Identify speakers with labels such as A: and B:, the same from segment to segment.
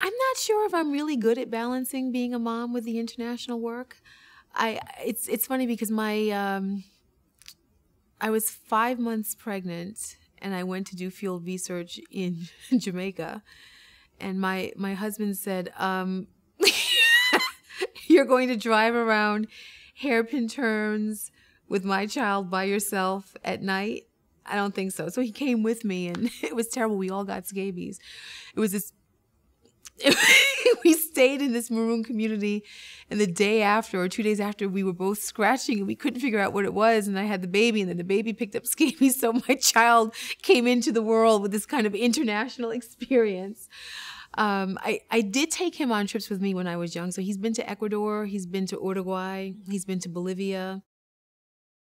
A: I'm not sure if I'm really good at balancing being a mom with the international work. It's funny because I was 5 months pregnant and I went to do field research in Jamaica, and my husband said, "You're going to drive around hairpin turns with my child by yourself at night?" I don't think so. So he came with me, and it was terrible. We all got scabies. It was this. We stayed in this maroon community, and the day after or 2 days after, we were both scratching and we couldn't figure out what it was. And I had the baby, and then the baby picked up scabies. So my child came into the world with this kind of international experience. I did take him on trips with me when I was young. So he's been to Ecuador, he's been to Uruguay, he's been to Bolivia.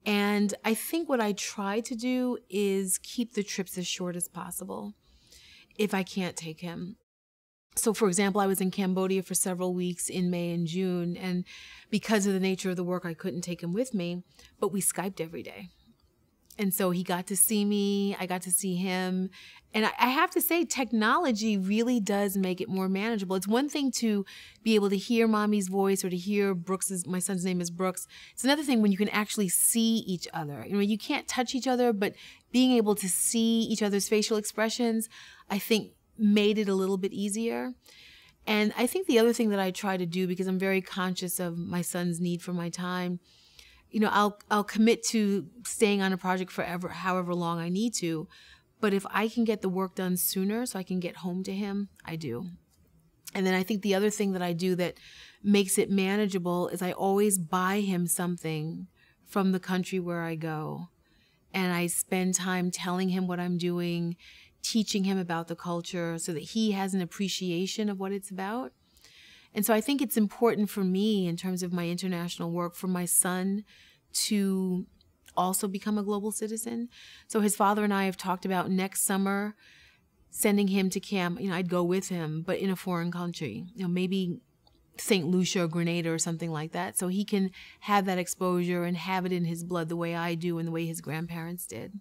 A: And I think what I try to do is keep the trips as short as possible if I can't take him. So, for example, I was in Cambodia for several weeks in May and June, and because of the nature of the work, I couldn't take him with me, but we Skyped every day. And so he got to see me, I got to see him. And I have to say, technology really does make it more manageable. It's one thing to be able to hear mommy's voice or to hear Brooks's, my son's name is Brooks. It's another thing when you can actually see each other. You know, you can't touch each other, but being able to see each other's facial expressions, I think made it a little bit easier. And I think the other thing that I try to do, because I'm very conscious of my son's need for my time, you know, I'll commit to staying on a project forever, however long I need to. But if I can get the work done sooner so I can get home to him, I do. And then I think the other thing that I do that makes it manageable is I always buy him something from the country where I go. And I spend time telling him what I'm doing, teaching him about the culture so that he has an appreciation of what it's about. And so I think it's important for me in terms of my international work for my son to also become a global citizen. So his father and I have talked about next summer sending him to camp. You know, I'd go with him, but in a foreign country, you know, maybe St. Lucia or Grenada or something like that, so he can have that exposure and have it in his blood the way I do and the way his grandparents did.